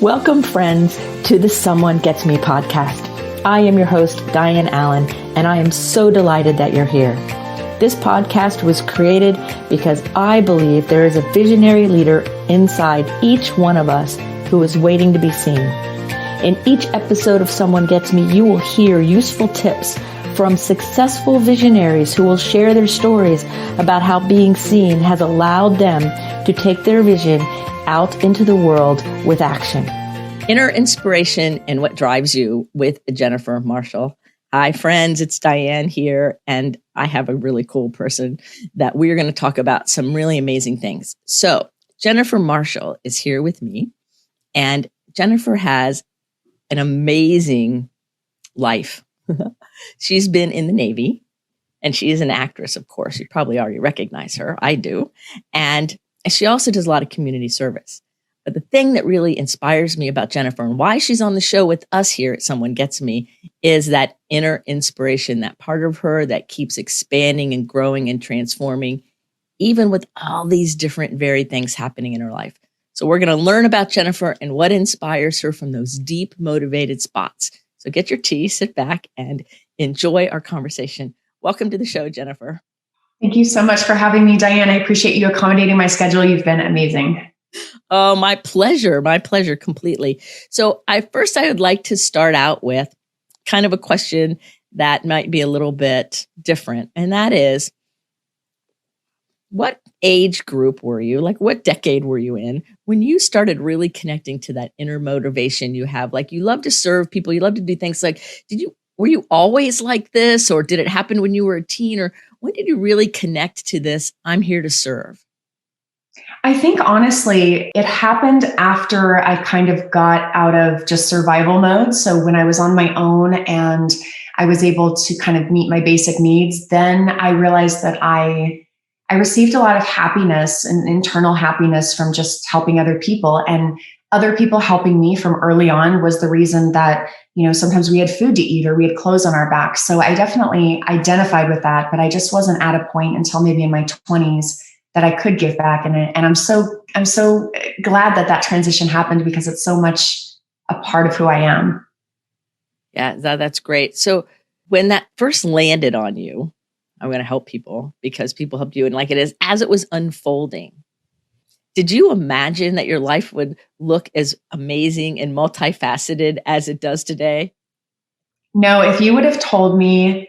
Welcome, friends, to the Someone Gets Me podcast. I am your host, Diane Allen, and I am so delighted that you're here. This podcast was created because I believe there is a visionary leader inside each one of us who is waiting to be seen. In each episode of Someone Gets Me, you will hear useful tips from successful visionaries who will share their stories about how being seen has allowed them to take their vision out into the world with action. Inner inspiration and what drives you with Jennifer Marshall. Hi, friends. It's Diane here, and I have a really cool person that we're going to talk about some really amazing things. So Jennifer Marshall is here with me, and Jennifer has an amazing life. She's been in the Navy, and she is an actress, of course. You probably already recognize her. I do. And she also does a lot of community service. But the thing that really inspires me about Jennifer and why she's on the show with us here at Someone Gets Me is that inner inspiration, that part of her that keeps expanding and growing and transforming, even with all these different varied things happening in her life. So we're going to learn about Jennifer and what inspires her from those deep, motivated spots. So get your tea, sit back, and enjoy our conversation. Welcome to the show, Jennifer. Thank you so much for having me, Diane. I appreciate you accommodating my schedule. You've been amazing. Oh, my pleasure. My pleasure completely. So I would like to start out with kind of a question that might be a little bit different. And that is, what age group were you? Like, what decade were you in when you started really connecting to that inner motivation you have? Like, you love to serve people. You love to do things. Like, were you always like this, or did it happen when you were a teen, or when did you really connect to this? I'm here to serve. I think, honestly, it happened after I kind of got out of just survival mode. So when I was on my own and I was able to kind of meet my basic needs, then I realized that I received a lot of happiness and internal happiness from just helping other people, and other people helping me from early on was the reason that, sometimes we had food to eat or we had clothes on our backs. So I definitely identified with that, but I just wasn't at a point until maybe in my 20s that I could give back. And I'm so glad that transition happened, because it's so much a part of who I am. Yeah, that's great. So when that first landed on you, I'm going to help people because people helped you. And like it is, as it was unfolding, did you imagine that your life would look as amazing and multifaceted as it does today? No, if you would have told me,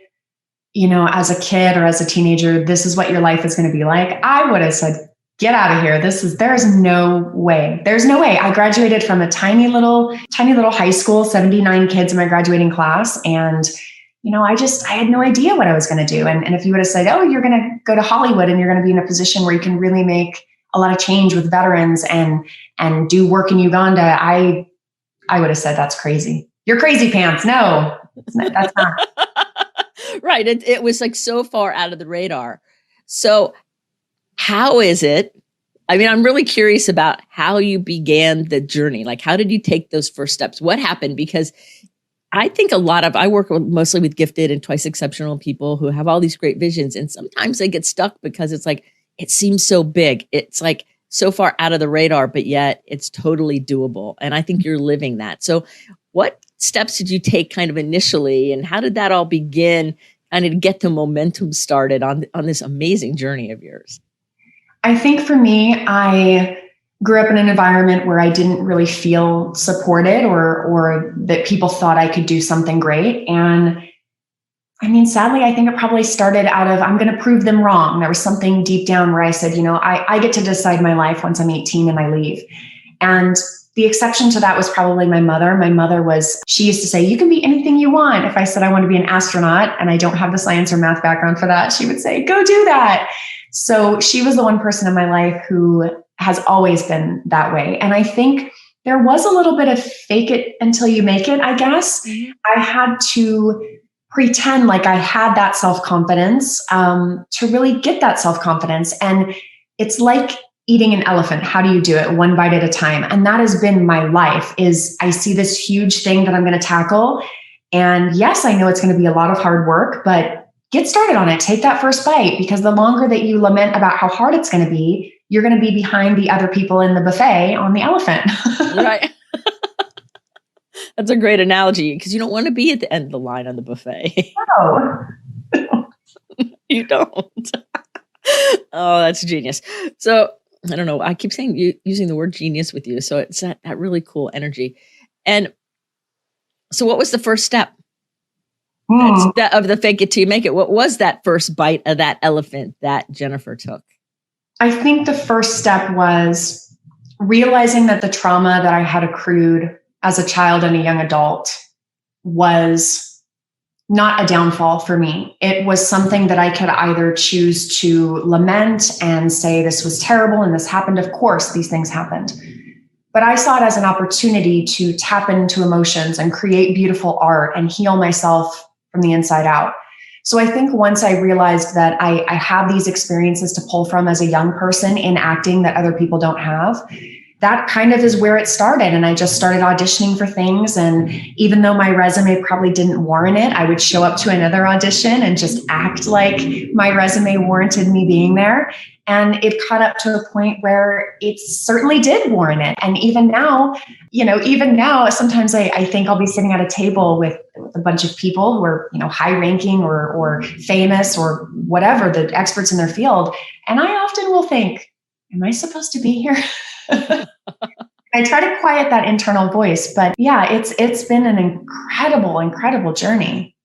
as a kid or as a teenager, this is what your life is going to be like, I would have said, get out of here. There's no way. There's no way. I graduated from a tiny little high school, 79 kids in my graduating class. And I had no idea what I was going to do. And if you would have said, oh, you're going to go to Hollywood and you're going to be in a position where you can really make a lot of change with veterans and do work in Uganda, I would have said, that's crazy. You're crazy pants. No, that's not. Right. It was like so far out of the radar. So how is it? I mean, I'm really curious about how you began the journey. Like, how did you take those first steps? What happened? Because I think I work mostly with gifted and twice exceptional people who have all these great visions. And sometimes they get stuck because it's like, it seems so big. It's like so far out of the radar, but yet it's totally doable. And I think you're living that. So what steps did you take kind of initially, and how did that all begin and to get the momentum started on this amazing journey of yours? I think for me, I grew up in an environment where I didn't really feel supported or that people thought I could do something great. And I mean, sadly, I think it probably started out of, I'm going to prove them wrong. There was something deep down where I said, I get to decide my life once I'm 18 and I leave. And the exception to that was probably my mother. My mother she used to say, you can be anything you want. If I said I want to be an astronaut and I don't have the science or math background for that, she would say, go do that. So she was the one person in my life who has always been that way. And I think there was a little bit of fake it until you make it, I guess. Mm-hmm. I had to pretend like I had that self-confidence to really get that self-confidence. And it's like eating an elephant. How do you do it? One bite at a time. And that has been my life, is I see this huge thing that I'm going to tackle. And yes, I know it's going to be a lot of hard work, but get started on it. Take that first bite, because the longer that you lament about how hard it's going to be, you're going to be behind the other people in the buffet on the elephant. Right. That's a great analogy because you don't want to be at the end of the line on the buffet. Oh. You don't. Oh, that's genius. So I don't know. I keep saying using the word genius with you. So it's that really cool energy. And so what was the first step of the fake it till you make it? What was that first bite of that elephant that Jennifer took? I think the first step was realizing that the trauma that I had accrued as a child and a young adult was not a downfall for me. It was something that I could either choose to lament and say, this was terrible and this happened. Of course, these things happened. But I saw it as an opportunity to tap into emotions and create beautiful art and heal myself from the inside out. So I think once I realized that I have these experiences to pull from as a young person in acting that other people don't have, that kind of is where it started. And I just started auditioning for things. And even though my resume probably didn't warrant it, I would show up to another audition and just act like my resume warranted me being there. And it caught up to a point where it certainly did warrant it. And even now, sometimes I think I'll be sitting at a table with a bunch of people who are, high ranking or famous or whatever, the experts in their field. And I often will think, am I supposed to be here? I try to quiet that internal voice, but yeah, it's been an incredible journey.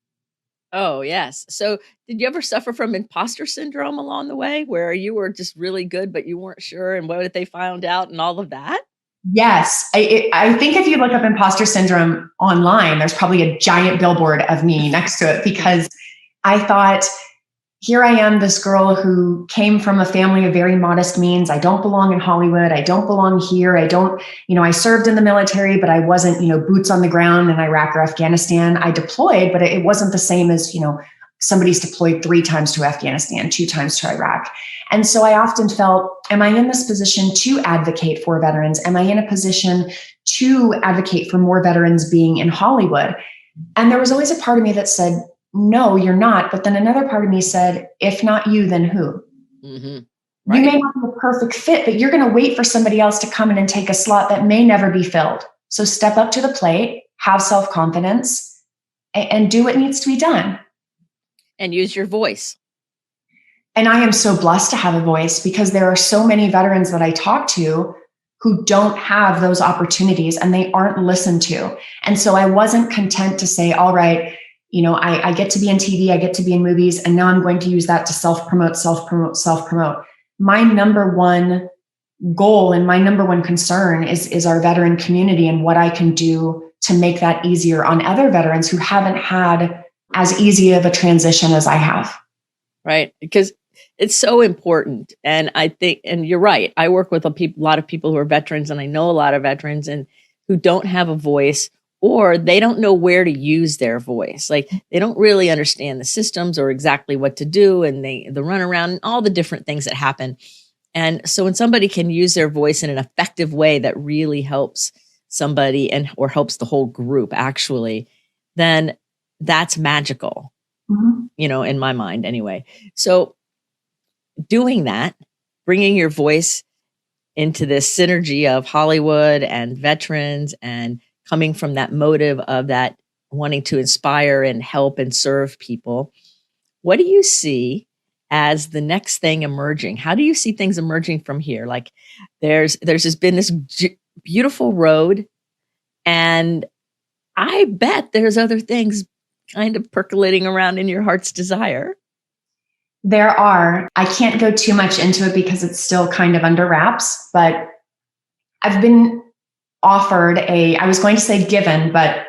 Oh, yes. So did you ever suffer from imposter syndrome along the way where you were just really good, but you weren't sure? And what if they found out and all of that? Yes. I think if you look up imposter syndrome online, there's probably a giant billboard of me next to it because I thought, here I am, this girl who came from a family of very modest means. I don't belong in Hollywood. I don't belong here. I served in the military, but I wasn't, boots on the ground in Iraq or Afghanistan. I deployed, but it wasn't the same as, somebody's deployed 3 times to Afghanistan, 2 times to Iraq. And so I often felt, am I in this position to advocate for veterans? Am I in a position to advocate for more veterans being in Hollywood? And there was always a part of me that said, no, you're not. But then another part of me said, if not you, then who? Mm-hmm. Right. You may not be a perfect fit, but you're going to wait for somebody else to come in and take a slot that may never be filled. So step up to the plate, have self-confidence, and do what needs to be done. And use your voice. And I am so blessed to have a voice because there are so many veterans that I talk to who don't have those opportunities and they aren't listened to. And so I wasn't content to say, all right, I get to be in TV, I get to be in movies, and now I'm going to use that to self-promote. My number one goal and my number one concern is our veteran community and what I can do to make that easier on other veterans who haven't had as easy of a transition as I have. Right. Because it's so important. And I think, and you're right, I work with a lot of people who are veterans, and I know a lot of veterans and who don't have a voice, or they don't know where to use their voice. Like they don't really understand the systems or exactly what to do. And the runaround and all the different things that happen. And so when somebody can use their voice in an effective way that really helps somebody or helps the whole group actually, then that's magical, in my mind anyway. So doing that, bringing your voice into this synergy of Hollywood and veterans and coming from that motive of that wanting to inspire and help and serve people. What do you see as the next thing emerging? How do you see things emerging from here? Like there's been this beautiful road, and I bet there's other things kind of percolating around in your heart's desire. There are. I can't go too much into it because it's still kind of under wraps, but I've been offered I was going to say given, but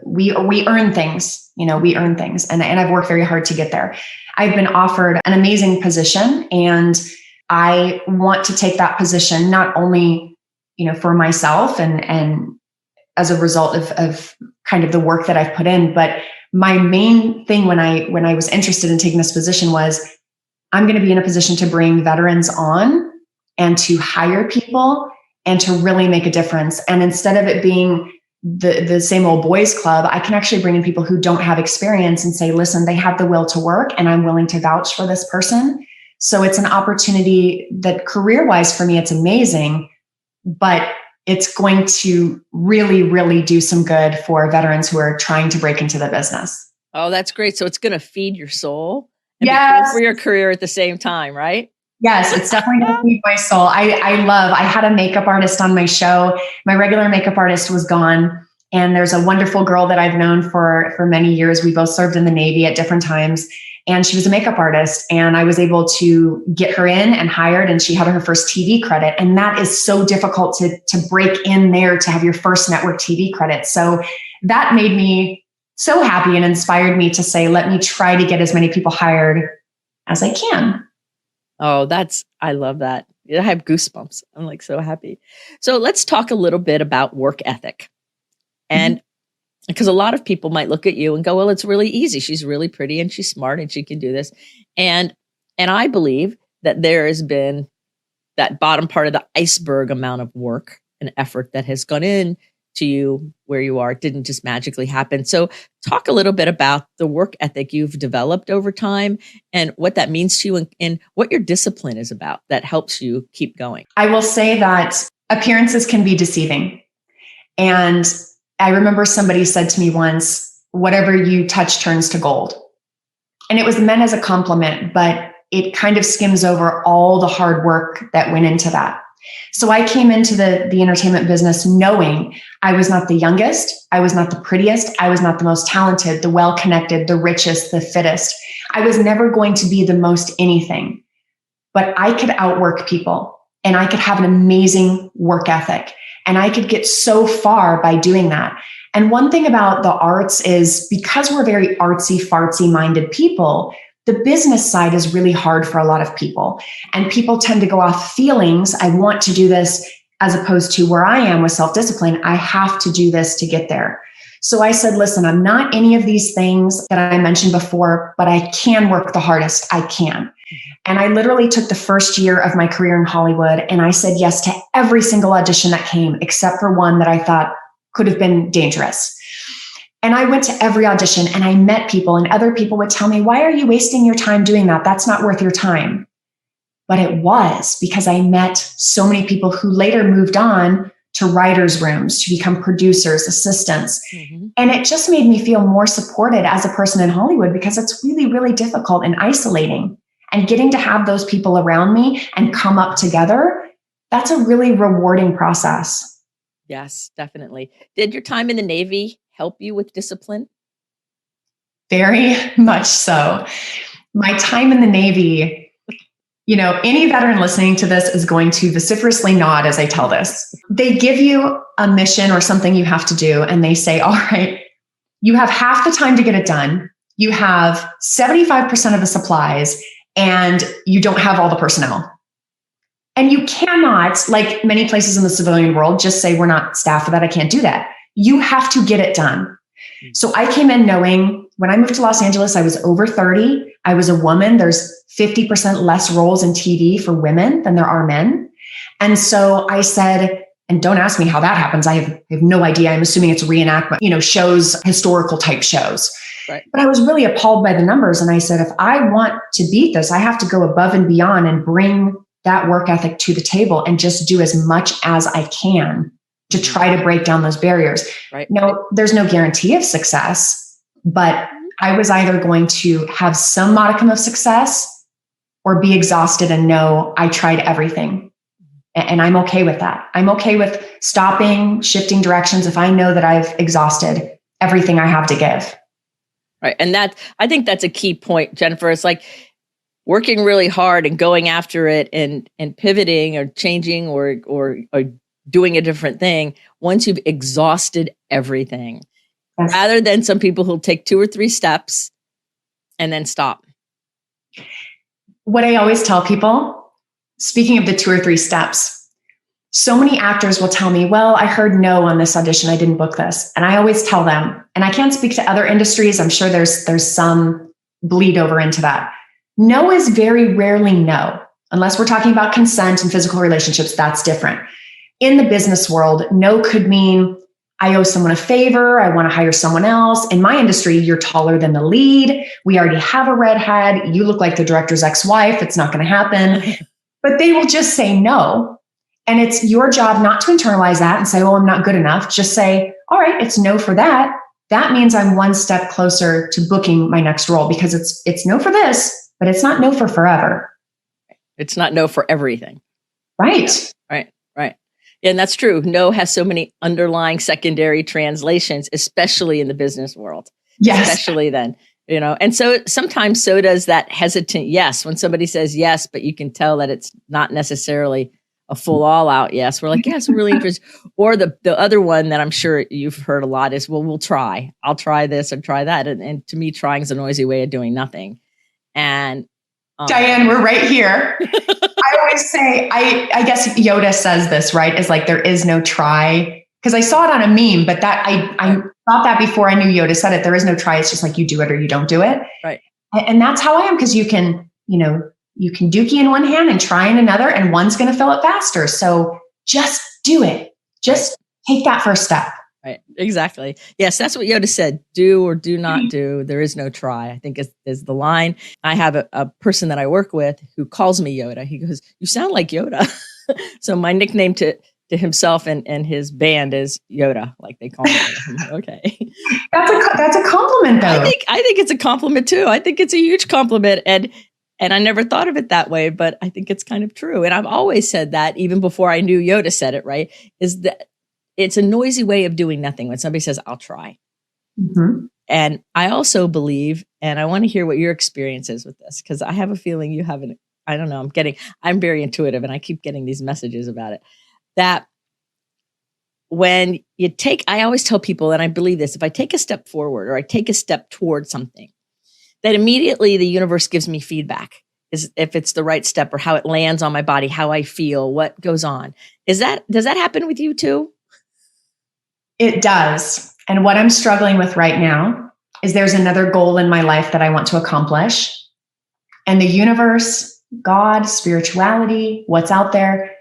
we earn things, we earn things. And I've worked very hard to get there. I've been offered an amazing position, and I want to take that position, not only, for myself and as a result of kind of the work that I've put in, but my main thing when I was interested in taking this position was I'm going to be in a position to bring veterans on and to hire people and to really make a difference. And instead of it being the same old boys club, I can actually bring in people who don't have experience and say, listen, they have the will to work and I'm willing to vouch for this person. So it's an opportunity that career-wise for me, it's amazing, but it's going to really, really do some good for veterans who are trying to break into the business. Oh, that's great. So it's going to feed your soul and be Yes. cool for your career at the same time, right? Yes, it's definitely going to feed my soul. I had a makeup artist on my show. My regular makeup artist was gone. And there's a wonderful girl that I've known for many years. We both served in the Navy at different times. And she was a makeup artist. And I was able to get her in and hired. And she had her first TV credit. And that is so difficult to break in there, to have your first network TV credit. So that made me so happy and inspired me to say, let me try to get as many people hired as I can. Oh, I love that. I have goosebumps. I'm like so happy. So let's talk a little bit about work ethic. And because a lot of people might look at you and go, well, it's really easy. She's really pretty and she's smart and she can do this. And I believe that there has been that bottom part of the iceberg amount of work and effort that has gone in to you where you are. It didn't just magically happen. So talk a little bit about the work ethic you've developed over time and what that means to you and what your discipline is about that helps you keep going. I will say that appearances can be deceiving. And I remember somebody said to me once, whatever you touch turns to gold. And it was meant as a compliment, but it kind of skims over all the hard work that went into that. So I came into the entertainment business knowing I was not the youngest, I was not the prettiest, I was not the most talented, the well-connected, the richest, the fittest. I was never going to be the most anything, but I could outwork people and I could have an amazing work ethic and I could get so far by doing that. And one thing about the arts is because we're very artsy, fartsy minded people, the business side is really hard for a lot of people. And people tend to go off feelings. I want to do this, as opposed to where I am with self-discipline. I have to do this to get there. So I said, listen, I'm not any of these things that I mentioned before, but I can work the hardest I can. And I literally took the first year of my career in Hollywood and I said yes to every single audition that came, except for one that I thought could have been dangerous. And I went to every audition and I met people and other people would tell me, why are you wasting your time doing that? That's not worth your time. But it was, because I met so many people who later moved on to writers' rooms, to become producers, assistants. And it just made me feel more supported as a person in Hollywood, because it's really, really difficult and isolating. And getting to have those people around me and come up together, that's a really rewarding process. Yes, definitely. Did your time in the Navy help you with discipline? Very much so. My time in the Navy, any veteran listening to this is going to vociferously nod as I tell this. They give you a mission or something you have to do, and they say, all right, you have half the time to get it done. You have 75% of the supplies, and you don't have all the personnel. And you cannot, like many places in the civilian world, just say, we're not staffed for that. I can't do that. You have to get it done. So I came in knowing when I moved to Los Angeles, I was over 30. I was a woman. There's 50% less roles in TV for women than there are men. And so I said, and don't ask me how that happens. I have no idea. I'm assuming it's reenactment, shows, historical type shows. Right. But I was really appalled by the numbers. And I said, if I want to beat this, I have to go above and beyond and bring that work ethic to the table and just do as much as I can to try to break down those barriers. Right. No, there's no guarantee of success, but I was either going to have some modicum of success or be exhausted and know I tried everything. And I'm okay with that. I'm okay with stopping, shifting directions if I know that I've exhausted everything I have to give. Right. And I think that's a key point, Jennifer. It's like working really hard and going after it and pivoting or changing or doing a different thing once you've exhausted everything, yes, rather than some people who'll take 2 or 3 steps and then stop. What I always tell people, speaking of the 2 or 3 steps, so many actors will tell me, well, I heard no on this audition. I didn't book this. And I always tell them, and I can't speak to other industries. I'm sure there's some bleed over into that. No is very rarely no, unless we're talking about consent and physical relationships. That's different. In the business world, no could mean I owe someone a favor. I want to hire someone else. In my industry, you're taller than the lead. We already have a redhead. You look like the director's ex-wife. It's not going to happen. But they will just say no. And it's your job not to internalize that and say, oh, I'm not good enough. Just say, all right, it's no for that. That means I'm one step closer to booking my next role, because it's no for this, but it's not no for forever. It's not no for everything. Right. Yeah. Right. Yeah, and that's true. No has so many underlying secondary translations, especially in the business world. Yes. Especially then, and so sometimes so does that hesitant yes. When somebody says yes, but you can tell that it's not necessarily a full all out yes. We're like, yes, we're really interested. Or the other one that I'm sure you've heard a lot is, well, we'll try. I'll try this or try that. And to me, trying is a noisy way of doing nothing. And Diane, we're right here. I always say, I guess Yoda says this, right? Is like, there is no try. Because I saw it on a meme, but that I thought that before I knew Yoda said it. There is no try. It's just like, you do it or you don't do it. Right. And that's how I am, because you can dookie in one hand and try in another, and one's going to fill it faster. So just do it. Just take that first step. Right. Exactly. Yes. That's what Yoda said. Do or do not do. There is no try, I think is the line. I have a person that I work with who calls me Yoda. He goes, you sound like Yoda. So my nickname to himself and his band is Yoda, like they call me. Okay. That's a compliment, though. I think it's a compliment too. I think it's a huge compliment. And I never thought of it that way, but I think it's kind of true. And I've always said that, even before I knew Yoda said it, right? Is that it's a noisy way of doing nothing when somebody says, I'll try. Mm-hmm. And I also believe, and I want to hear what your experience is with this, because I have a feeling you haven't, I don't know, I'm very intuitive and I keep getting these messages about it, that when you I always tell people, and I believe this, if I take a step forward or I take a step towards something, that immediately the universe gives me feedback, is if it's the right step or how it lands on my body, how I feel, what goes on. Does that happen with you too? It does. And what I'm struggling with right now is there's another goal in my life that I want to accomplish. And the universe, God, spirituality, what's out there,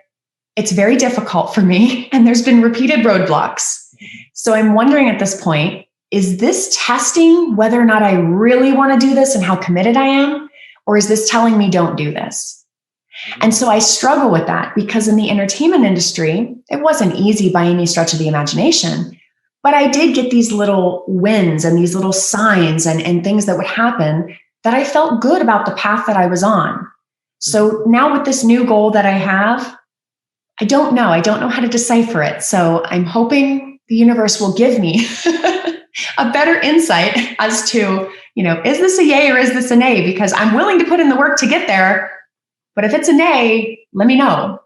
it's very difficult for me. And there's been repeated roadblocks. So I'm wondering at this point, is this testing whether or not I really want to do this and how committed I am? Or is this telling me don't do this? And so I struggle with that, because in the entertainment industry, it wasn't easy by any stretch of the imagination. But I did get these little wins and these little signs and things that would happen that I felt good about the path that I was on. So now with this new goal that I have, I don't know how to decipher it. So I'm hoping the universe will give me a better insight as to, is this a yay or is this a nay? Because I'm willing to put in the work to get there. But if it's a nay, let me know.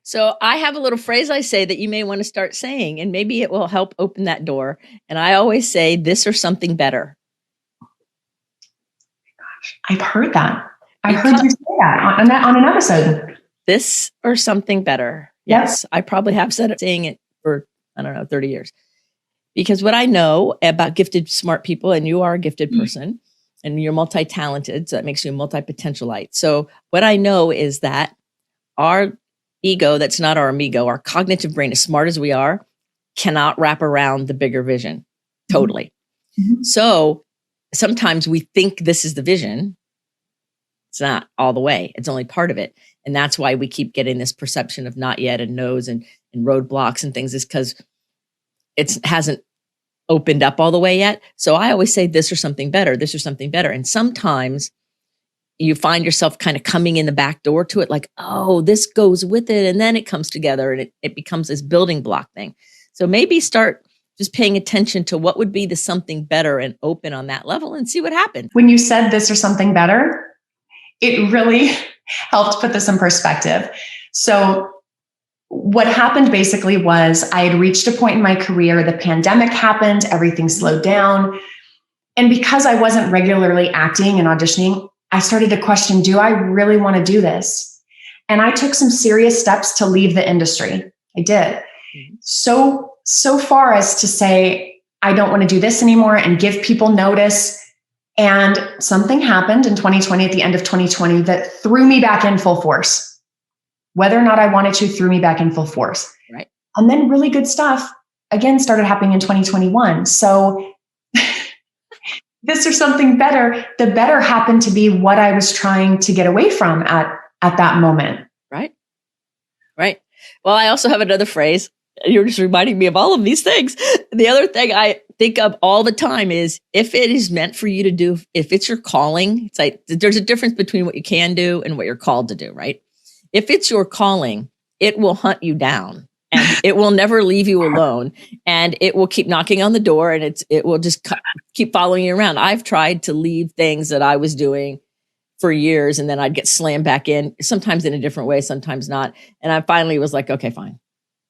So I have a little phrase I say that you may want to start saying, and maybe it will help open that door. And I always say this or something better. Gosh, I've heard that. I've heard you say that on an episode. This or something better. Yes. I probably have saying it for, 30 years. Because what I know about gifted, smart people, and you are a gifted person, and you're multi-talented, so that makes you a multi-potentialite. So what I know is that our ego, that's not our amigo, our cognitive brain, as smart as we are, cannot wrap around the bigger vision. Totally. Mm-hmm. So sometimes we think this is the vision. It's not all the way. It's only part of it. And that's why we keep getting this perception of not yet and no's and roadblocks and things, is because it hasn't opened up all the way yet. So I always say this or something better, this or something better. And sometimes you find yourself kind of coming in the back door to it, like, oh, this goes with it. And then it comes together and it becomes this building block thing. So maybe start just paying attention to what would be the something better and open on that level and see what happens. When you said this or something better, it really helped put this in perspective. So what happened basically was I had reached a point in my career, the pandemic happened, everything slowed down. And because I wasn't regularly acting and auditioning, I started to question, do I really want to do this? And I took some serious steps to leave the industry. I did. So far as to say, I don't want to do this anymore and give people notice. And something happened in 2020, at the end of 2020, that threw me back in full force. Whether or not I wanted to, threw me back in full force. Right. And then really good stuff, again, started happening in 2021. So this or something better, the better happened to be what I was trying to get away from at that moment. Right. Right. Well, I also have another phrase. You're just reminding me of all of these things. The other thing I think of all the time is if it is meant for you to do, if it's your calling, it's like there's a difference between what you can do and what you're called to do, right? If it's your calling, it will hunt you down and it will never leave you alone, and it will keep knocking on the door, and it will just keep following you around. I've tried to leave things that I was doing for years, and then I'd get slammed back in, sometimes in a different way, sometimes not. And I finally was like, okay, fine.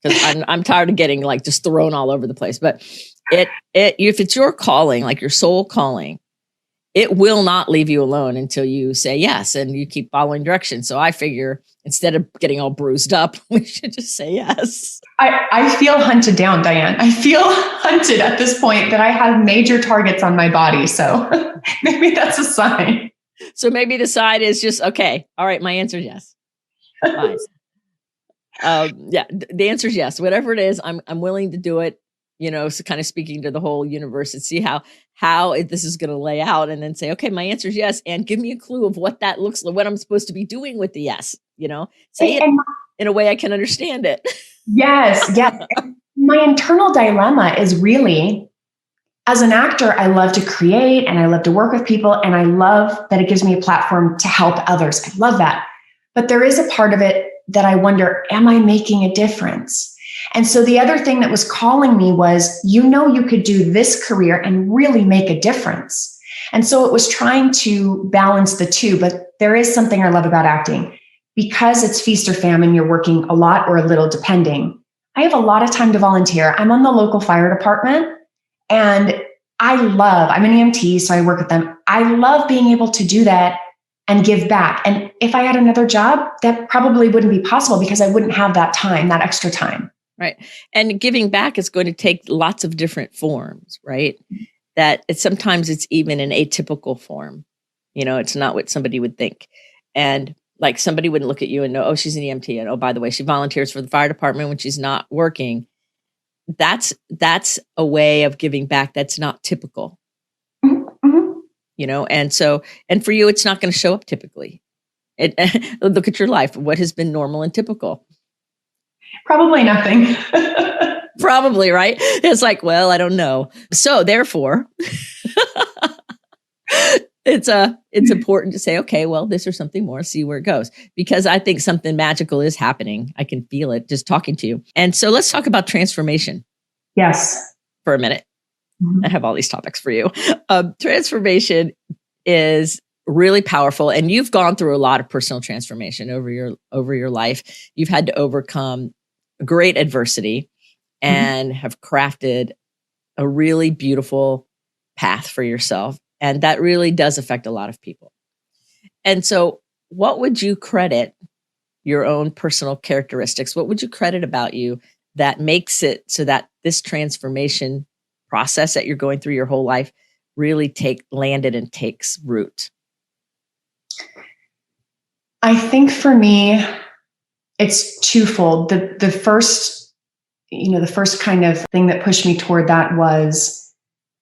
Because I'm tired of getting like just thrown all over the place. But if it's your calling, like your soul calling, it will not leave you alone until you say yes and you keep following directions. So I figure instead of getting all bruised up, we should just say yes. I feel hunted down, Diane. I feel hunted at this point that I have major targets on my body. So maybe that's a sign. So maybe the sign is just, okay, all right, my answer is yes. Fine. Yeah, the answer is yes. Whatever it is, I'm willing to do it. So kind of speaking to the whole universe and see how this is going to lay out, and then say, okay, my answer is yes, and give me a clue of what that looks like, what I'm supposed to be doing with the yes. Say it in a way I can understand it. Yes. My internal dilemma is really, as an actor, I love to create and I love to work with people, and I love that it gives me a platform to help others. I love that. But there is a part of it that I wonder, am I making a difference? And so the other thing that was calling me was, you could do this career and really make a difference. And so it was trying to balance the two. But there is something I love about acting. Because it's feast or famine, you're working a lot or a little depending. I have a lot of time to volunteer. I'm on the local fire department, and I'm an EMT, so I work with them. I love being able to do that and give back. And if I had another job, that probably wouldn't be possible because I wouldn't have that time, that extra time. Right. And giving back is going to take lots of different forms, right? That sometimes it's even an atypical form. It's not what somebody would think. And like somebody wouldn't look at you and know, oh, she's an EMT. And oh, by the way, she volunteers for the fire department when she's not working. That's a way of giving back that's not typical. Mm-hmm. And for you, it's not going to show up typically. Look at your life. What has been normal and typical? Probably nothing. Probably, right? It's like, well, I don't know. So therefore, it's important to say, okay, well, this or something more, see where it goes. Because I think something magical is happening. I can feel it just talking to you. And so let's talk about transformation. Yes. For a minute. Mm-hmm. I have all these topics for you. Transformation is really powerful. And you've gone through a lot of personal transformation over your life. You've had to overcome great adversity and have crafted a really beautiful path for yourself. And that really does affect a lot of people. And so what would you credit your own personal characteristics? What would you credit about you that makes it so that this transformation process that you're going through your whole life really landed and takes root? I think for me, it's twofold. The first kind of thing that pushed me toward that was,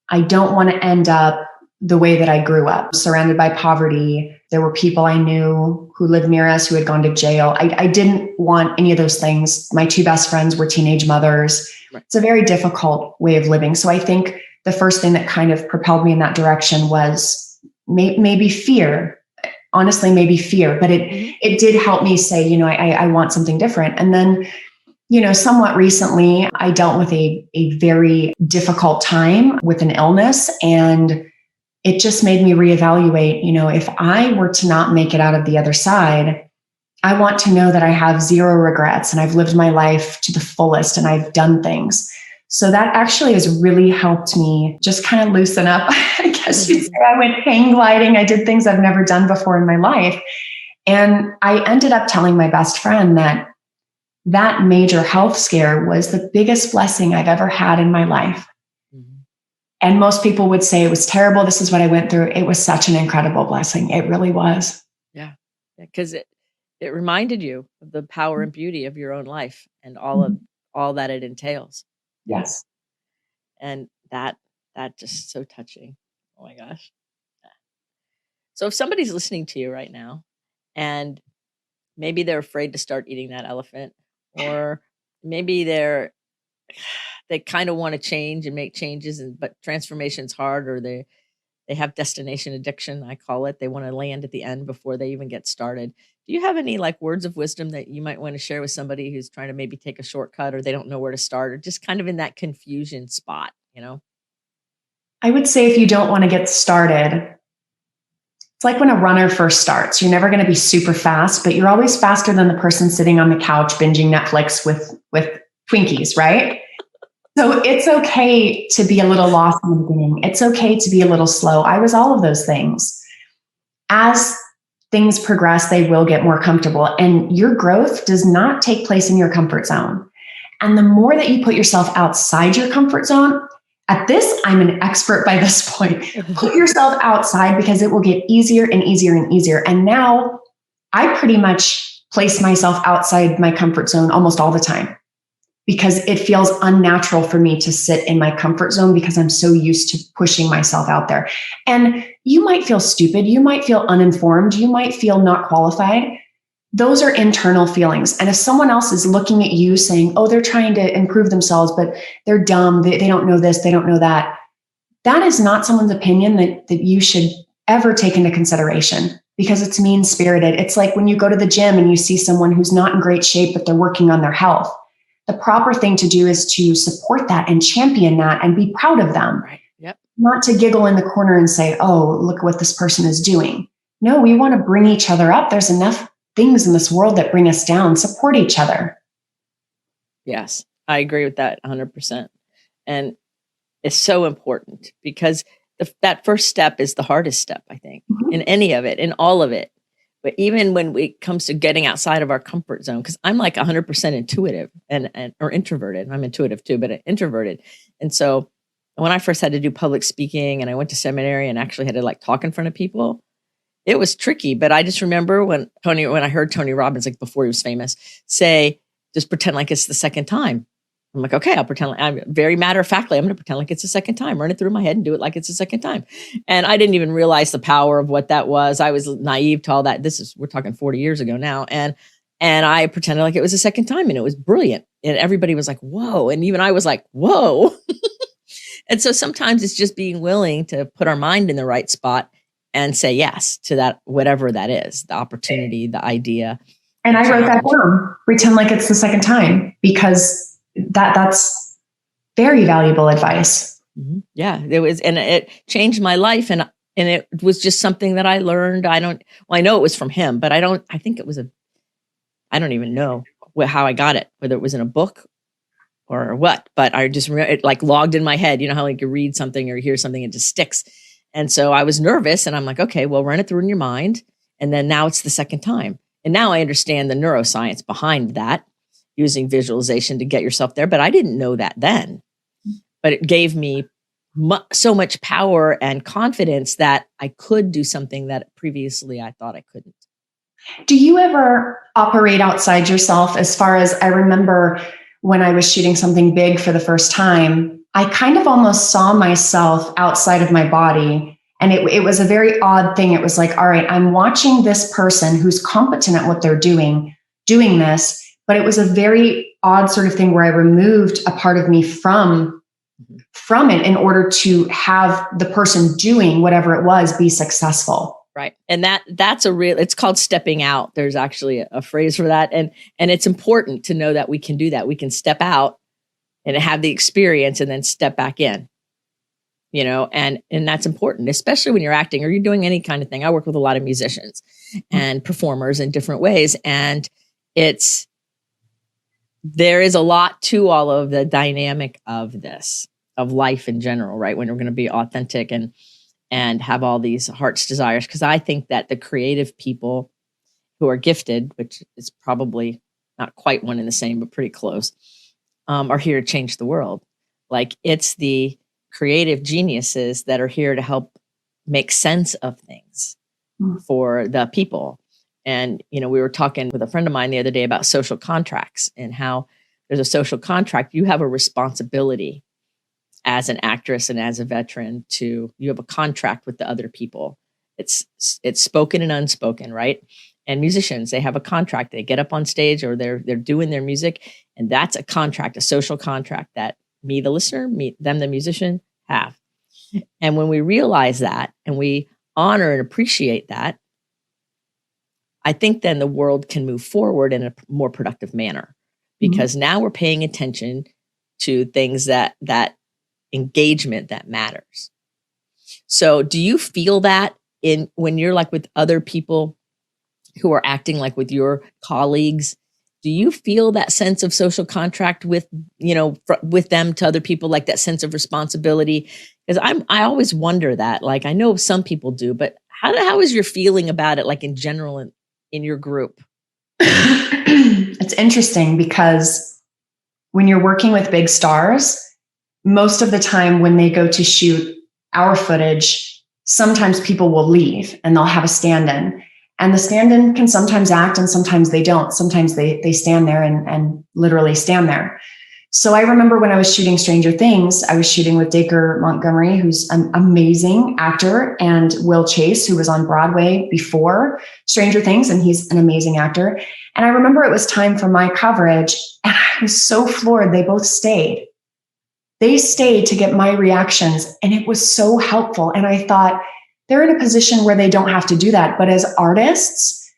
I don't want to end up the way that I grew up, surrounded by poverty. There were people I knew who lived near us who had gone to jail. I didn't want any of those things. My two best friends were teenage mothers. Right. It's a very difficult way of living. So I think the first thing that kind of propelled me in that direction was maybe fear. Honestly, maybe fear, but it did help me say, I want something different. And then, somewhat recently, I dealt with a very difficult time with an illness, and it just made me reevaluate, if I were to not make it out of the other side, I want to know that I have zero regrets and I've lived my life to the fullest and I've done things. So that actually has really helped me just kind of loosen up. I guess you'd say I went hang gliding. I did things I've never done before in my life. And I ended up telling my best friend that major health scare was the biggest blessing I've ever had in my life. Mm-hmm. And most people would say it was terrible. This is what I went through. It was such an incredible blessing. It really was. Yeah. Because it reminded you of the power and beauty of your own life and all that it entails. Yes. And that just so touching. Oh my gosh. So if somebody's listening to you right now and maybe they're afraid to start eating that elephant, or maybe they kind of want to change and make changes, but transformation's hard, or they have destination addiction, I call it. They want to land at the end before they even get started. Do you have any like words of wisdom that you might want to share with somebody who's trying to maybe take a shortcut, or they don't know where to start, or just kind of in that confusion spot, I would say if you don't want to get started, it's like when a runner first starts. You're never going to be super fast, but you're always faster than the person sitting on the couch binging Netflix with Twinkies, right? So it's okay to be a little lost in the beginning. It's okay to be a little slow. I was all of those things. As things progress, they will get more comfortable, and your growth does not take place in your comfort zone. And the more that you put yourself outside your comfort zone, at this, I'm an expert by this point. Put yourself outside, because it will get easier and easier and easier. And now I pretty much place myself outside my comfort zone almost all the time, because it feels unnatural for me to sit in my comfort zone, because I'm so used to pushing myself out there. And you might feel stupid. You might feel uninformed. You might feel not qualified. Those are internal feelings. And if someone else is looking at you saying, oh, they're trying to improve themselves, but they're dumb, they don't know this, they don't know that, that is not someone's opinion that you should ever take into consideration, because it's mean-spirited. It's like when you go to the gym and you see someone who's not in great shape, but they're working on their health. The proper thing to do is to support that and champion that and be proud of them. Right. Yep. Not to giggle in the corner and say, oh, look what this person is doing. No, we want to bring each other up. There's enough things in this world that bring us down. Support each other. Yes, I agree with that 100%. And it's so important, because that first step is the hardest step, I think, in any of it, in all of it. But even when it comes to getting outside of our comfort zone, because I'm like 100% intuitive or introverted. I'm intuitive too, but introverted. And so when I first had to do public speaking and I went to seminary and actually had to like talk in front of people, it was tricky. But I just remember when I heard Tony Robbins, like before he was famous, say, just pretend like it's the second time. I'm like, okay, I'll pretend like I'm very matter of factly. I'm going to pretend like it's the second time, run it through my head and do it like it's the second time. And I didn't even realize the power of what that was. I was naive to all that. We're talking 40 years ago now. And I pretended like it was the second time, and it was brilliant. And everybody was like, whoa. And even I was like, whoa. And so sometimes it's just being willing to put our mind in the right spot and say yes to that, whatever that is, the opportunity, the idea. And I wrote that down, pretend like it's the second time, because that's very valuable advice. Mm-hmm. Yeah, it was, and it changed my life. And it was just something that I learned. I know it was from him, but I don't even know how I got it, whether it was in a book or what, but I just it like logged in my head. You know how like you read something or you hear something, it just sticks. And so I was nervous, and I'm like, okay, well, run it through in your mind. And then now it's the second time. And now I understand the neuroscience behind that, using visualization to get yourself there. But I didn't know that then. But it gave me so much power and confidence that I could do something that previously I thought I couldn't. Do you ever operate outside yourself? As far as I remember, when I was shooting something big for the first time, I kind of almost saw myself outside of my body. And it was a very odd thing. It was like, all right, I'm watching this person who's competent at what they're doing this. But it was a very odd sort of thing where I removed a part of me from it in order to have the person doing whatever it was be successful. Right. And that's it's called stepping out. There's actually a phrase for that. And it's important to know that we can do that. We can step out and have the experience and then step back in, and that's important, especially when you're acting or you're doing any kind of thing. I work with a lot of musicians and performers in different ways. And there is a lot to all of the dynamic of this, of life in general, right? When we're going to be authentic and have all these heart's desires. Because I think that the creative people who are gifted, which is probably not quite one and the same, but pretty close, are here to change the world. Like, it's the creative geniuses that are here to help make sense of things for the people. And, we were talking with a friend of mine the other day about social contracts and how there's a social contract. You have a responsibility as an actress and as a veteran you have a contract with the other people. It's spoken and unspoken, right? And musicians, they have a contract. They get up on stage or they're doing their music, and that's a contract, a social contract that me, the listener, me, them, the musician, have. And when we realize that and we honor and appreciate that, I think then the world can move forward in a more productive manner, because now we're paying attention to things that engagement that matters. So do you feel that when you're like with other people who are acting like with your colleagues, do you feel that sense of social contract with, with them to other people, like that sense of responsibility? Because I always wonder that, like, I know some people do, but how is your feeling about it, like in general in your group? It's interesting because when you're working with big stars, most of the time when they go to shoot our footage, sometimes people will leave and they'll have a stand-in. And the stand-in can sometimes act and sometimes they don't. Sometimes they stand there and literally stand there. So I remember when I was shooting Stranger Things, I was shooting with Dacre Montgomery, who's an amazing actor, and Will Chase, who was on Broadway before Stranger Things, and he's an amazing actor. And I remember it was time for my coverage, and I was so floored. They both stayed. They stayed to get my reactions, and it was so helpful. And I thought, they're in a position where they don't have to do that. But as artists,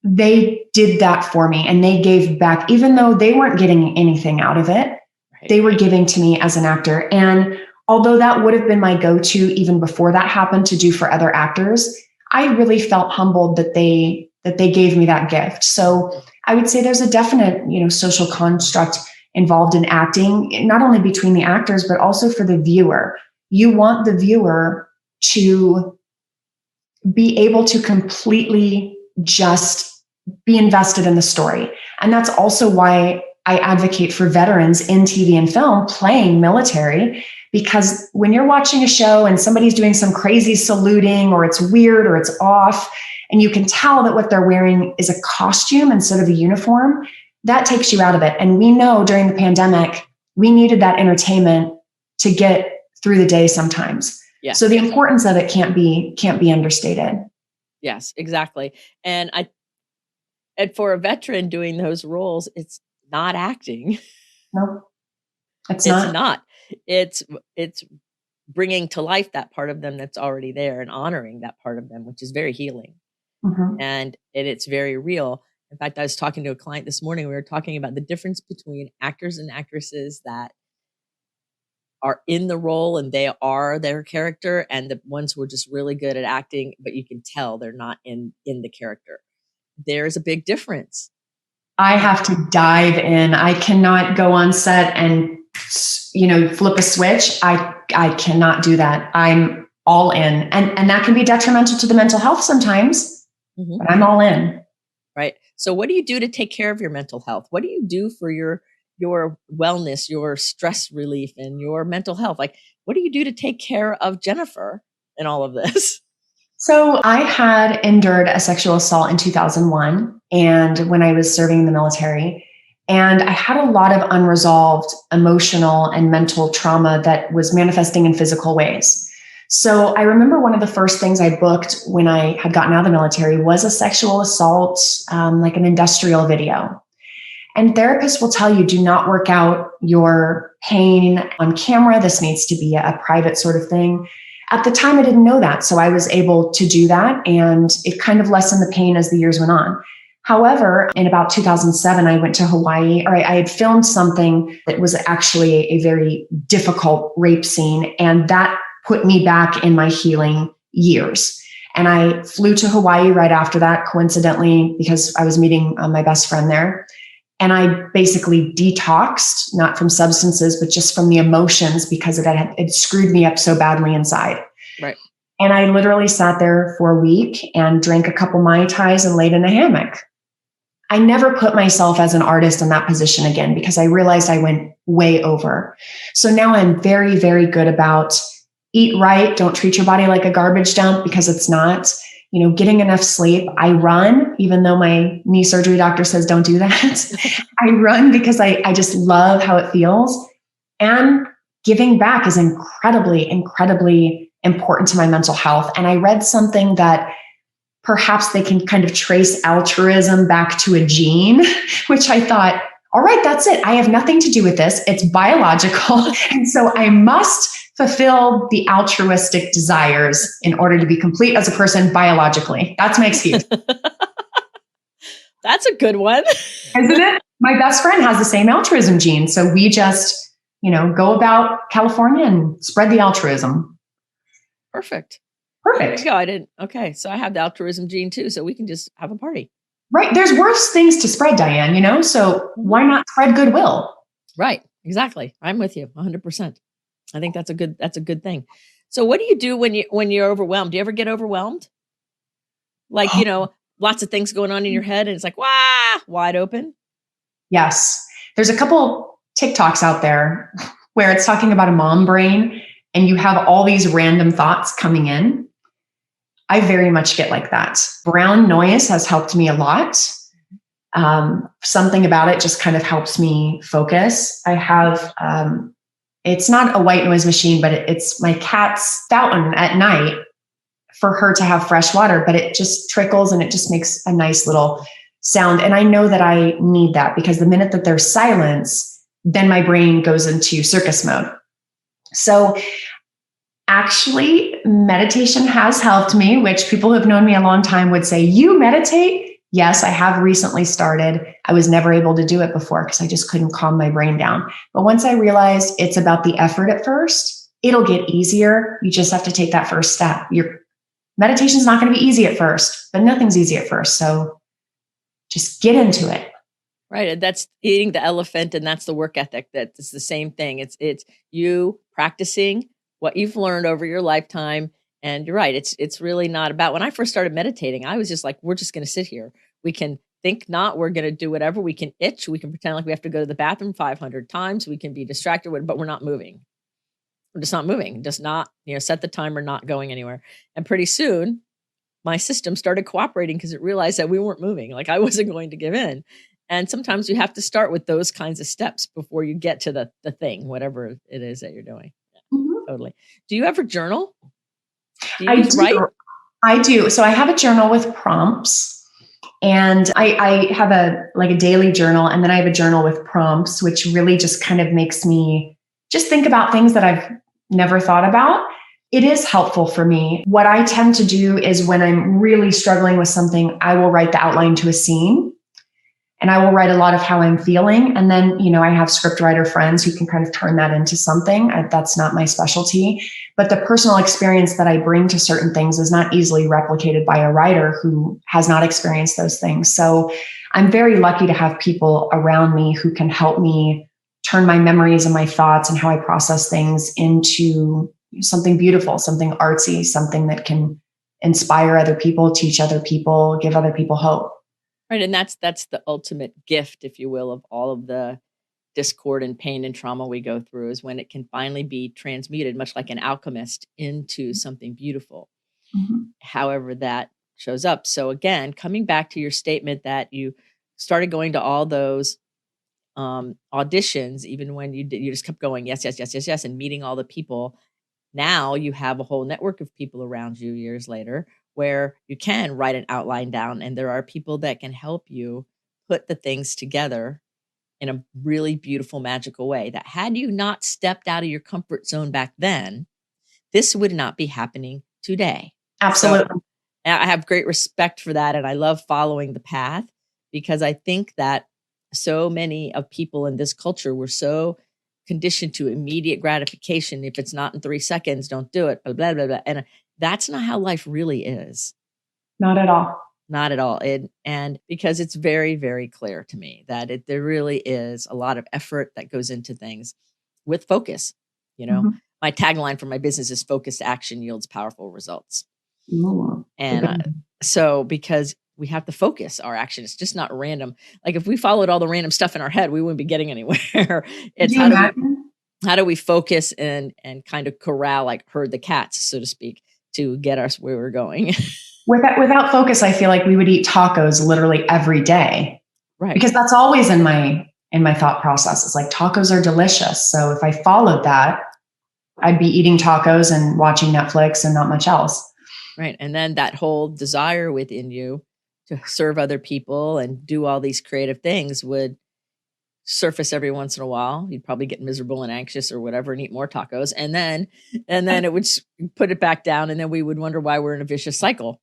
they did that for me, and they gave back, even though they weren't getting anything out of it. Right. They were giving to me as an actor. And although that would have been my go-to even before that happened to do for other actors, I really felt humbled that they gave me that gift. So I would say there's a definite, social construct involved in acting, not only between the actors, but also for the viewer. You want the viewer to be able to completely just be invested in the story. And that's also why I advocate for veterans in TV and film playing military, because when you're watching a show and somebody's doing some crazy saluting, or it's weird or it's off, and you can tell that what they're wearing is a costume instead of a uniform, that takes you out of it. And we know during the pandemic, we needed that entertainment to get through the day sometimes. Yes. So the importance of it can't be understated. Yes, exactly. And for a veteran doing those roles, it's not acting. No, it's not. It's bringing to life that part of them that's already there and honoring that part of them, which is very healing. And it's very real. In fact, I was talking to a client this morning. We were talking about the difference between actors and actresses that are in the role and they are their character, and the ones who are just really good at acting, but you can tell they're not in the character. There's a big difference. I have to dive in. I cannot go on set and, flip a switch. I cannot do that. I'm all in. And that can be detrimental to the mental health sometimes, but I'm all in. Right. So what do you do to take care of your mental health? What do you do for your wellness, your stress relief, and your mental health? Like, what do you do to take care of Jennifer in all of this? So I had endured a sexual assault in 2001, and when I was serving in the military, and I had a lot of unresolved emotional and mental trauma that was manifesting in physical ways. So I remember one of the first things I booked when I had gotten out of the military was a sexual assault, like an industrial video. And therapists will tell you, do not work out your pain on camera. This needs to be a private sort of thing. At the time, I didn't know that. So I was able to do that, and it kind of lessened the pain as the years went on. However, in about 2007, I went to Hawaii, or I had filmed something that was actually a very difficult rape scene. And that put me back in my healing years. And I flew to Hawaii right after that, coincidentally, because I was meeting my best friend there. And I basically detoxed, not from substances, but just from the emotions, because it screwed me up so badly inside. Right. And I literally sat there for a week and drank a couple Mai Tais and laid in a hammock. I never put myself as an artist in that position again, because I realized I went way over. So now I'm very, very good about eat right. Don't treat your body like a garbage dump, because it's not. Getting enough sleep. I run, even though my knee surgery doctor says don't do that. I run because I just love how it feels. And giving back is incredibly, incredibly important to my mental health. And I read something that perhaps they can kind of trace altruism back to a gene, which I thought, all right, that's it. I have nothing to do with this. It's biological. And so I must fulfill the altruistic desires in order to be complete as a person biologically. That's my excuse. That's a good one. Isn't it? My best friend has the same altruism gene. So we just, go about California and spread the altruism. Perfect. Perfect. There you go. I didn't. Okay. So I have the altruism gene too. So we can just have a party. Right. There's worse things to spread, Diane, so why not spread goodwill? Right. Exactly. I'm with you 100%. I think that's a good thing. So what do you do when you're overwhelmed? Do you ever get overwhelmed? Like, lots of things going on in your head and it's like, wide open. Yes. There's a couple TikToks out there where it's talking about a mom brain and you have all these random thoughts coming in. I very much get like that. Brown noise has helped me a lot. Something about it just kind of helps me focus. I have, it's not a white noise machine, but it's my cat's fountain at night for her to have fresh water, but it just trickles and it just makes a nice little sound. And I know that I need that because the minute that there's silence, then my brain goes into circus mode. So actually, meditation has helped me, which people who have known me a long time would say, you meditate? Yes, I have recently started. I was never able to do it before because I just couldn't calm my brain down. But once I realized it's about the effort at first, it'll get easier. You just have to take that first step. Your meditation is not going to be easy at first, but nothing's easy at first. So just get into it. Right. And that's eating the elephant. And that's the work ethic. That's the same thing. It's you practicing what you've learned over your lifetime. And you're right. It's really not about, when I first started meditating, I was just like, we're just going to sit here. We can think not, we're going to do whatever. We can itch. We can pretend like we have to go to the bathroom 500 times. We can be distracted, but we're not moving. We're just not moving, just not, set the timer, not going anywhere. And pretty soon my system started cooperating because it realized that we weren't moving. Like I wasn't going to give in. And sometimes you have to start with those kinds of steps before you get to the thing, whatever it is that you're doing. Mm-hmm. Totally. Do you ever journal? I do. So I have a journal with prompts and I have a daily journal, and then I have a journal with prompts, which really just kind of makes me just think about things that I've never thought about. It is helpful for me. What I tend to do is when I'm really struggling with something, I will write the outline to a scene. And I will write a lot of how I'm feeling. And then, I have scriptwriter friends who can kind of turn that into something. That's not my specialty. But the personal experience that I bring to certain things is not easily replicated by a writer who has not experienced those things. So I'm very lucky to have people around me who can help me turn my memories and my thoughts and how I process things into something beautiful, something artsy, something that can inspire other people, teach other people, give other people hope. Right. And that's the ultimate gift, if you will, of all of the discord and pain and trauma we go through, is when it can finally be transmuted, much like an alchemist, into something beautiful. Mm-hmm. However that shows up. So again, coming back to your statement that you started going to all those auditions, even when you just kept going, yes, and meeting all the people. Now you have a whole network of people around you years later where you can write an outline down, and there are people that can help you put the things together in a really beautiful, magical way that had you not stepped out of your comfort zone back then, this would not be happening today. Absolutely. So, I have great respect for that. And I love following the path because I think that so many of people in this culture were so conditioned to immediate gratification. If it's not in 3 seconds, don't do it, blah, blah, blah, blah. And that's not how life really is. Not at all. Not at all. And because it's very, very clear to me that there really is a lot of effort that goes into things with focus. Mm-hmm. My tagline for my business is focused action yields powerful results. Ooh, and so because we have to focus our action, it's just not random. Like if we followed all the random stuff in our head, we wouldn't be getting anywhere. It's how do we focus and kind of corral, like herd the cats, so to speak, to get us where we're going. Without focus, I feel like we would eat tacos literally every day. Right. Because that's always in my thought process. It's like tacos are delicious. So if I followed that, I'd be eating tacos and watching Netflix and not much else. Right. And then that whole desire within you to serve other people and do all these creative things would surface every once in a while. You'd probably get miserable and anxious or whatever and eat more tacos. And then it would put it back down. And then we would wonder why we're in a vicious cycle.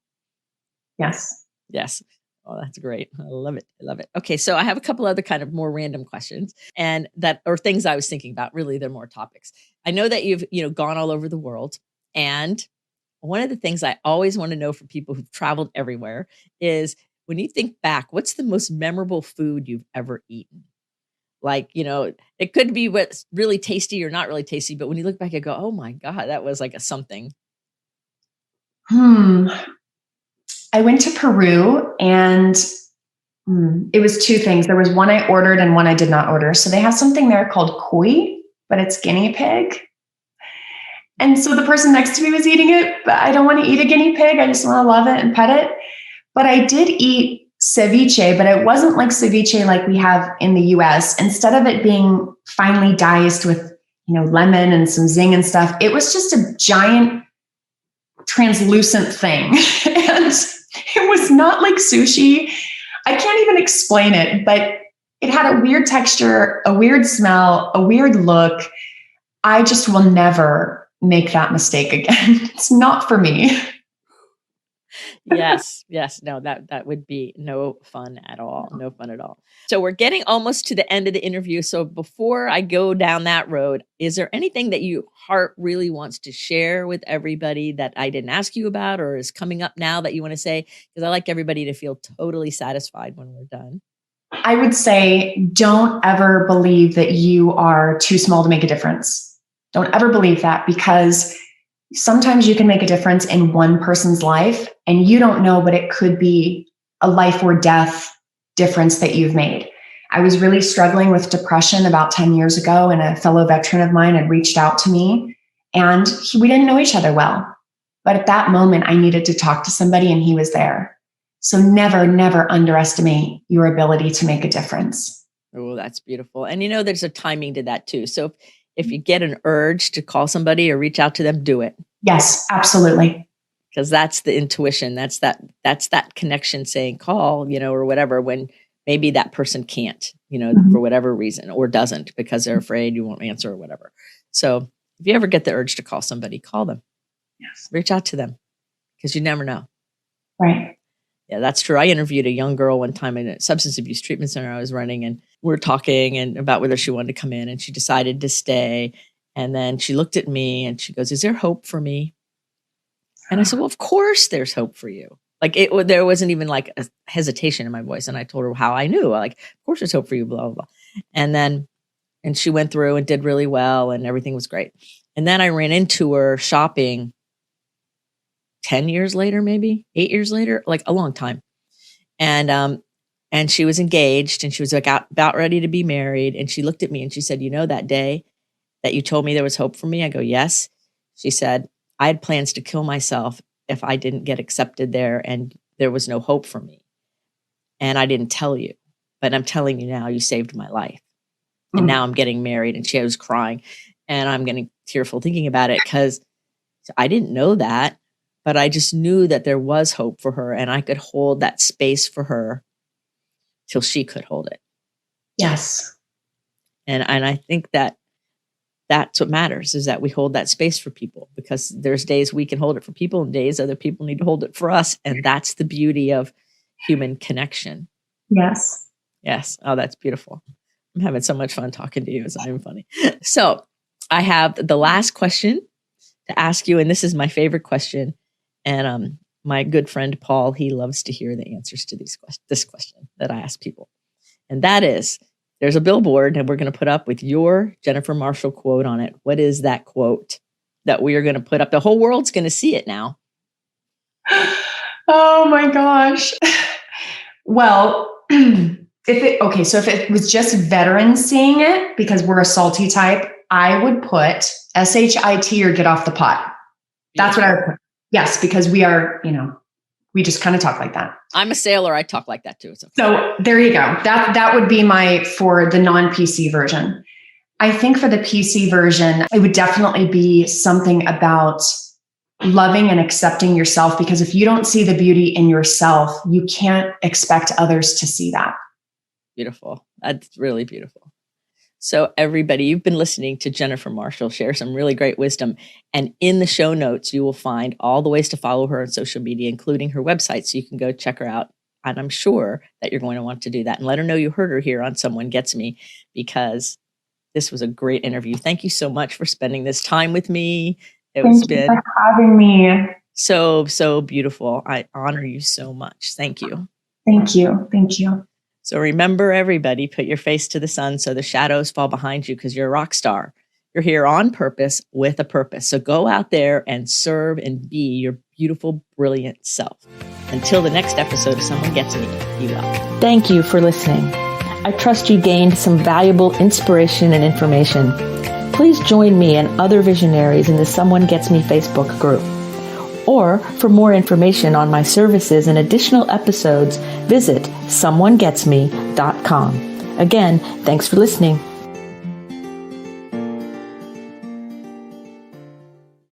Yes. Yes. Oh, that's great. I love it. I love it. Okay. So I have a couple other kind of more random questions and or things I was thinking about. Really, they're more topics. I know that you've, gone all over the world. And one of the things I always want to know from people who've traveled everywhere is when you think back, what's the most memorable food you've ever eaten? Like, it could be what's really tasty or not really tasty, but when you look back, you go, oh my God, that was like a something. I went to Peru and it was two things. There was one I ordered and one I did not order. So they have something there called cuy, but it's guinea pig. And so the person next to me was eating it, but I don't want to eat a guinea pig. I just want to love it and pet it. But I did eat ceviche, but it wasn't like ceviche like we have in the US. Instead of it being finely diced with, lemon and some zing and stuff, it was just a giant translucent thing. And it was not like sushi. I can't even explain it, but it had a weird texture, a weird smell, a weird look. I just will never make that mistake again. It's not for me. Yes. No, that would be no fun at all. No fun at all. So we're getting almost to the end of the interview. So before I go down that road, is there anything that your heart really wants to share with everybody that I didn't ask you about or is coming up now that you want to say? Because I like everybody to feel totally satisfied when we're done. I would say don't ever believe that you are too small to make a difference. Don't ever believe that, because sometimes you can make a difference in one person's life and you don't know, but it could be a life or death difference that you've made. I was really struggling with depression about 10 years ago, and a fellow veteran of mine had reached out to me, and we didn't know each other well. But at that moment, I needed to talk to somebody and he was there. So never, never underestimate your ability to make a difference. Oh, that's beautiful. And there's a timing to that too. So if you get an urge to call somebody or reach out to them, do it. Yes, absolutely. Because that's the intuition. That's that connection saying call, or whatever, when maybe that person can't, for whatever reason, or doesn't because they're afraid you won't answer or whatever. So if you ever get the urge to call somebody, call them. Yes. Reach out to them because you never know. Right. Yeah, that's true. I interviewed a young girl one time in a substance abuse treatment center I was running, and we were talking and about whether she wanted to come in, and she decided to stay. And then she looked at me and she goes, "Is there hope for me?" And I said, "Well, of course there's hope for you." Like there wasn't even like a hesitation in my voice. And I told her how I knew, like, of course there's hope for you, blah, blah, blah. And she went through and did really well and everything was great. And then I ran into her shopping 10 years later, maybe 8 years later, like a long time. And she was engaged and she was like about ready to be married. And she looked at me and she said, "That day that you told me there was hope for me?" I go, "Yes." She said, "I had plans to kill myself if I didn't get accepted there and there was no hope for me. And I didn't tell you, but I'm telling you now, you saved my life. And now I'm getting married." And she was crying and I'm getting tearful thinking about it because I didn't know that, but I just knew that there was hope for her and I could hold that space for her till she could hold it. Yes. And I think that that's what matters, is that we hold that space for people, because there's days we can hold it for people and days other people need to hold it for us. And that's the beauty of human connection. Yes. Yes. Oh, that's beautiful. I'm having so much fun talking to you. It's not even funny. So I have the last question to ask you, and this is my favorite question. And my good friend Paul, he loves to hear the answers to this question that I ask people. And that is, there's a billboard and we're going to put up with your Jennifer Marshall quote on it. What is that quote that we are going to put up? The whole world's going to see it now. Oh my gosh. Well, if it was just veterans seeing it, because we're a salty type, I would put SHIT or get off the pot. That's what I would put. Yes, because we are, we just kind of talk like that. I'm a sailor. I talk like that too. So there you go. That would be for the non-PC version. I think for the PC version, it would definitely be something about loving and accepting yourself, because if you don't see the beauty in yourself, you can't expect others to see that. Beautiful. That's really beautiful. So everybody, you've been listening to Jennifer Marshall share some really great wisdom. And in the show notes, you will find all the ways to follow her on social media, including her website. So you can go check her out. And I'm sure that you're going to want to do that and let her know you heard her here on Someone Gets Me, because this was a great interview. Thank you so much for spending this time with me. Thank you for having me. So beautiful. I honor you so much. Thank you. Thank you. Thank you. So remember, everybody, put your face to the sun so the shadows fall behind you, because you're a rock star. You're here on purpose with a purpose. So go out there and serve and be your beautiful, brilliant self. Until the next episode of Someone Gets Me, be well. Thank you for listening. I trust you gained some valuable inspiration and information. Please join me and other visionaries in the Someone Gets Me Facebook group. Or for more information on my services and additional episodes, visit someonegetsme.com. Again, thanks for listening.